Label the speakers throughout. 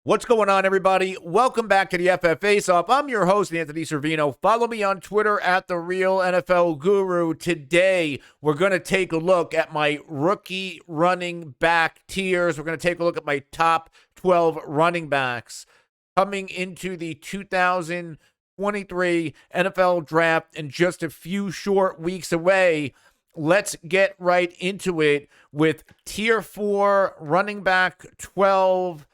Speaker 1: What's going on, everybody? Welcome back to the FF Face-Off. I'm your host, Anthony Servino. Follow me on Twitter at The Real NFL Guru. Today, we're going to take a look at my rookie running back tiers. We're going to take a look at my top 12 running backs coming into the 2023 NFL Draft in just a few short weeks away. Let's get right into it with Tier 4 running back 12,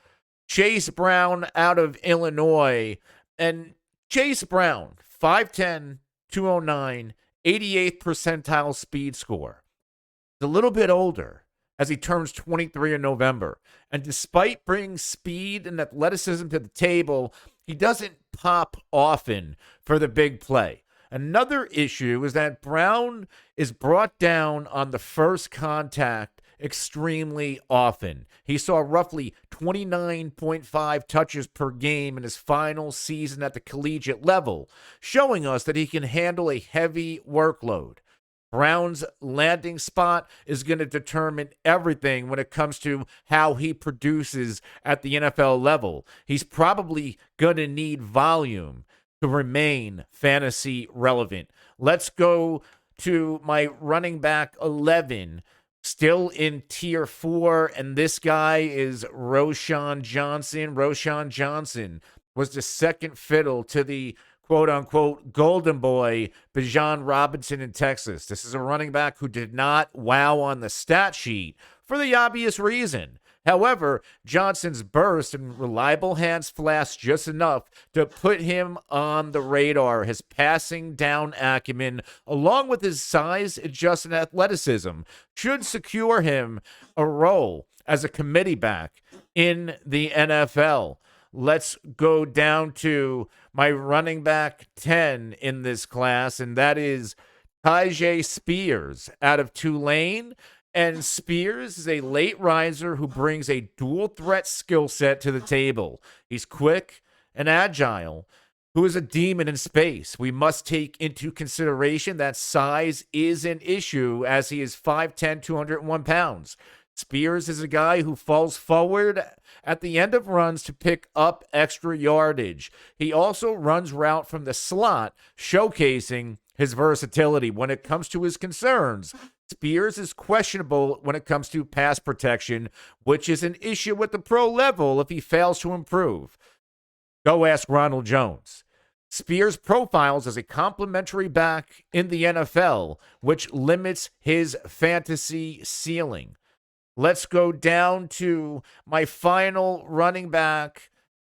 Speaker 1: Chase Brown out of Illinois. And Chase Brown, 5'10", 209, 88th percentile speed score. He's a little bit older as he turns 23 in November. And despite bringing speed and athleticism to the table, he doesn't pop often for the big play. Another issue is that Brown is brought down on the first contact extremely often. He saw roughly 29.5 touches per game in his final season at the collegiate level, showing us that he can handle a heavy workload. Brown's landing spot is going to determine everything when it comes to how he produces at the NFL level. He's probably going to need volume to remain fantasy relevant. Let's go to my running back 11, still in Tier 4, and this guy is Roschon Johnson. Roschon Johnson was the second fiddle to the quote-unquote golden boy, Bijan Robinson in Texas. This is a running back who did not wow on the stat sheet for the obvious reason. However, Johnson's burst and reliable hands flashed just enough to put him on the radar. His passing down acumen, along with his size-adjusted athleticism, should secure him a role as a committee back in the NFL. Let's go down to my running back 10 in this class, and that is Tyjae Spears out of Tulane. And Spears is a late riser who brings a dual threat skill set to the table. He's quick and agile, who is a demon in space. We must take into consideration that size is an issue, as he is 5'10", 201 pounds. Spears is a guy who falls forward at the end of runs to pick up extra yardage. He also runs route from the slot, showcasing his versatility. When it comes to his concerns, Spears is questionable when it comes to pass protection, which is an issue at the pro level if he fails to improve. Go ask Ronald Jones. Spears profiles as a complementary back in the NFL, which limits his fantasy ceiling. Let's go down to my final running back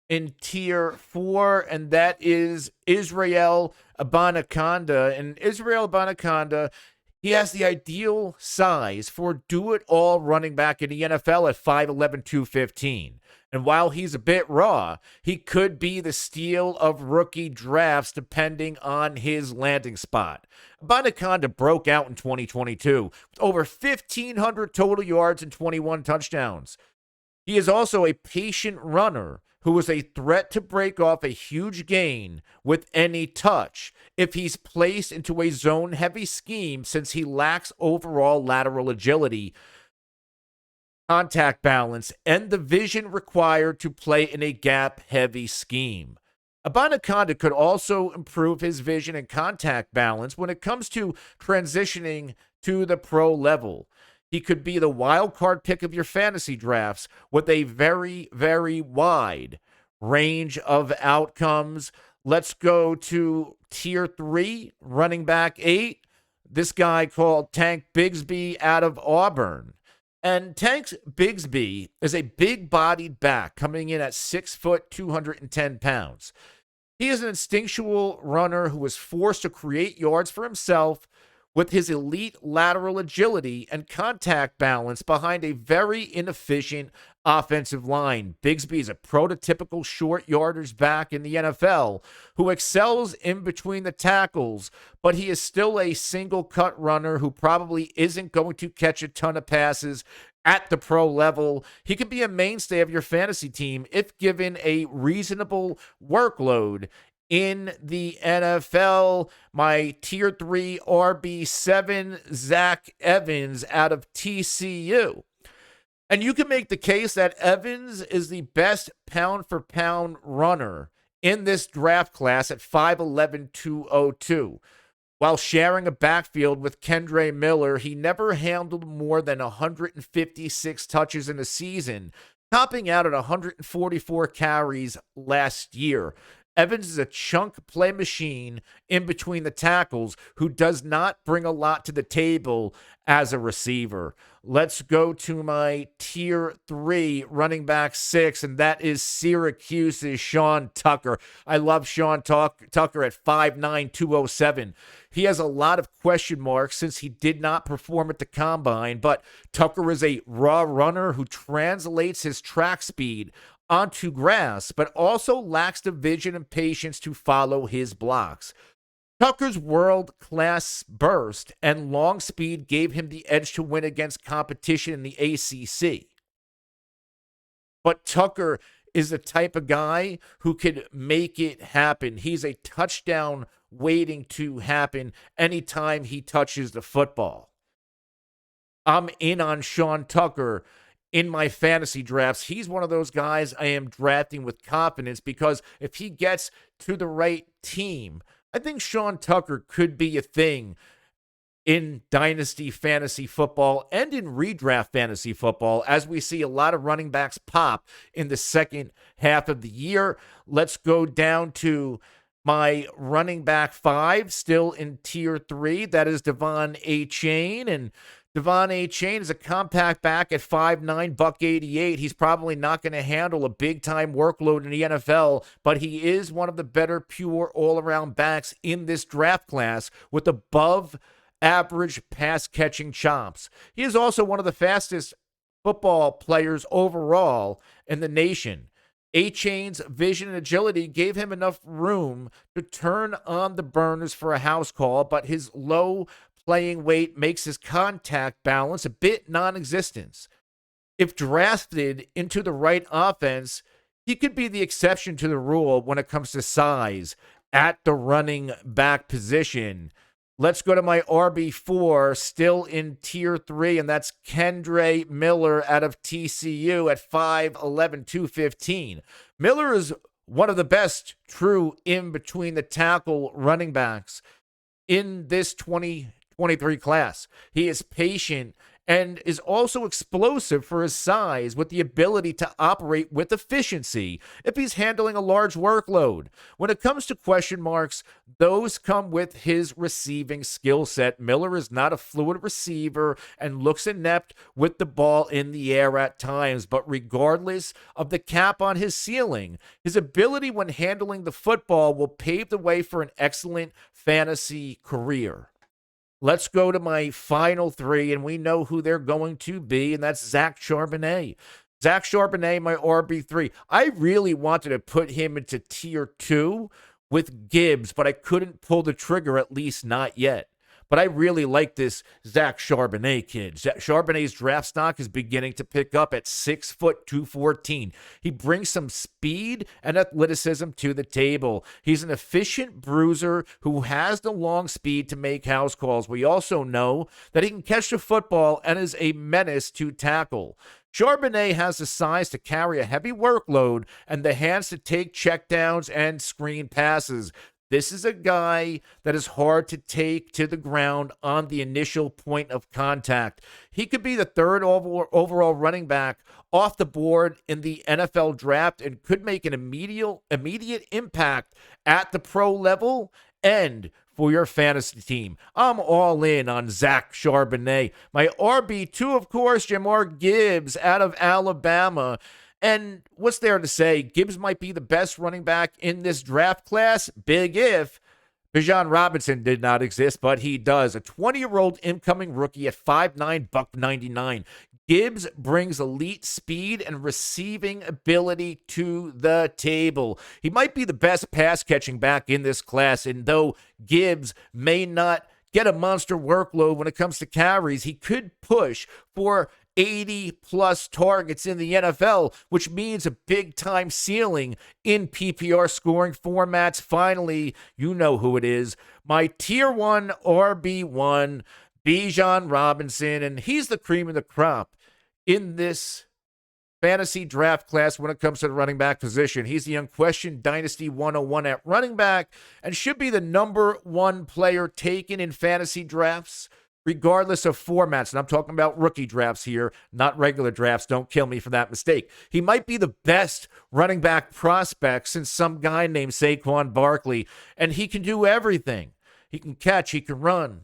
Speaker 1: in Tier 4, and that is Israel Abanikanda. And Israel Abanikanda, he has the ideal size for do-it-all running back in the NFL at 5'11", 215. And while he's a bit raw, he could be the steal of rookie drafts depending on his landing spot. Abanikanda broke out in 2022 with over 1,500 total yards and 21 touchdowns. He is also a patient runner who is a threat to break off a huge gain with any touch if he's placed into a zone-heavy scheme, since he lacks overall lateral agility, contact balance, and the vision required to play in a gap-heavy scheme. Abanikanda could also improve his vision and contact balance when it comes to transitioning to the pro level. He could be the wild card pick of your fantasy drafts with a very, very wide range of outcomes. Let's go to Tier 3, running back 8. This guy called Tank Bigsby out of Auburn. And Tank Bigsby is a big-bodied back coming in at 6 foot, 210 pounds. He is an instinctual runner who was forced to create yards for himself with his elite lateral agility and contact balance behind a very inefficient offensive line. Bigsby is a prototypical short yardage back in the NFL who excels in between the tackles, but he is still a single cut runner who probably isn't going to catch a ton of passes at the pro level. He could be a mainstay of your fantasy team if given a reasonable workload in the NFL. My Tier 3 RB7, Zach Evans out of TCU. And you can make the case that Evans is the best pound for pound runner in this draft class at 5'11", 202. While sharing a backfield with Kendre Miller, he never handled more than 156 touches in a season, topping out at 144 carries last year. Evans is a chunk play machine in between the tackles who does not bring a lot to the table as a receiver. Let's go to my tier 3 running back 6, and that is Syracuse's Sean Tucker. I love Sean Tucker at 5'9", 207. He has a lot of question marks since he did not perform at the combine, but Tucker is a raw runner who translates his track speed onto grass, but also lacks the vision and patience to follow his blocks. Tucker's world-class burst and long speed gave him the edge to win against competition in the ACC. But Tucker is the type of guy who could make it happen. He's a touchdown waiting to happen anytime he touches the football. I'm in on Sean Tucker in my fantasy drafts. He's one of those guys I am drafting with confidence because if he gets to the right team, I think Sean Tucker could be a thing in Dynasty fantasy football and in redraft fantasy football as we see a lot of running backs pop in the second half of the year. Let's go down to my running back 5, still in tier 3. That is Devon Achane. And Devon Achane is a compact back at 5'9", $188. He's probably not going to handle a big-time workload in the NFL, but he is one of the better pure all-around backs in this draft class with above-average pass-catching chops. He is also one of the fastest football players overall in the nation. Achane's vision and agility gave him enough room to turn on the burners for a house call, but his low playing weight makes his contact balance a bit non-existent. If drafted into the right offense, he could be the exception to the rule when it comes to size at the running back position. Let's go to my RB4, still in tier 3, and that's Kendre Miller out of TCU at 5'11", 215. Miller is one of the best true in-between the tackle running backs in this 2023 class. He is patient and is also explosive for his size with the ability to operate with efficiency if he's handling a large workload. When it comes to question marks, those come with his receiving skill set. Miller is not a fluid receiver and looks inept with the ball in the air at times, but regardless of the cap on his ceiling, his ability when handling the football will pave the way for an excellent fantasy career. Let's go to my final 3, and we know who they're going to be, and that's Zach Charbonnet. Zach Charbonnet, my RB3. I really wanted to put him into tier 2 with Gibbs, but I couldn't pull the trigger, at least not yet. But I really like this Zach Charbonnet kid. Charbonnet's draft stock is beginning to pick up at 6 foot 214. He brings some speed and athleticism to the table. He's an efficient bruiser who has the long speed to make house calls. We also know that he can catch the football and is a menace to tackle. Charbonnet has the size to carry a heavy workload and the hands to take checkdowns and screen passes. This is a guy that is hard to take to the ground on the initial point of contact. He could be the third overall running back off the board in the NFL draft and could make an immediate impact at the pro level and for your fantasy team. I'm all in on Zach Charbonnet. My RB2, of course, Jahmyr Gibbs out of Alabama. And what's there to say? Gibbs might be the best running back in this draft class. Big if Bijan Robinson did not exist, but he does. A 20-year-old incoming rookie at 5'9", $199. Gibbs brings elite speed and receiving ability to the table. He might be the best pass-catching back in this class, and though Gibbs may not get a monster workload when it comes to carries, he could push for 80-plus targets in the NFL, which means a big-time ceiling in PPR scoring formats. Finally, you know who it is. My Tier 1 RB1, Bijan Robinson, and he's the cream of the crop in this fantasy draft class when it comes to the running back position. He's the unquestioned Dynasty 101 at running back and should be the number one player taken in fantasy drafts, regardless of formats. And I'm talking about rookie drafts here, not regular drafts. Don't kill me for that mistake. He might be the best running back prospect since some guy named Saquon Barkley, and he can do everything. He can catch, he can run,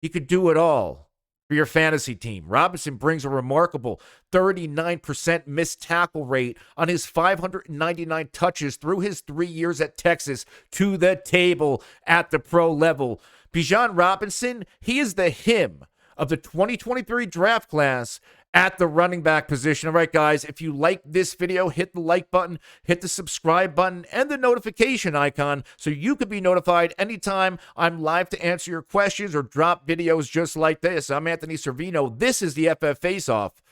Speaker 1: he could do it all for your fantasy team. Robinson brings a remarkable 39% missed tackle rate on his 599 touches through his 3 years at Texas to the table at the pro level. Bijan Robinson, he is the him of the 2023 draft class at the running back position. All right, guys, if you like this video, hit the like button, hit the subscribe button, and the notification icon so you can be notified anytime I'm live to answer your questions or drop videos just like this. I'm Anthony Servino. This is the FF Face Off.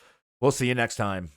Speaker 1: We'll see you next time.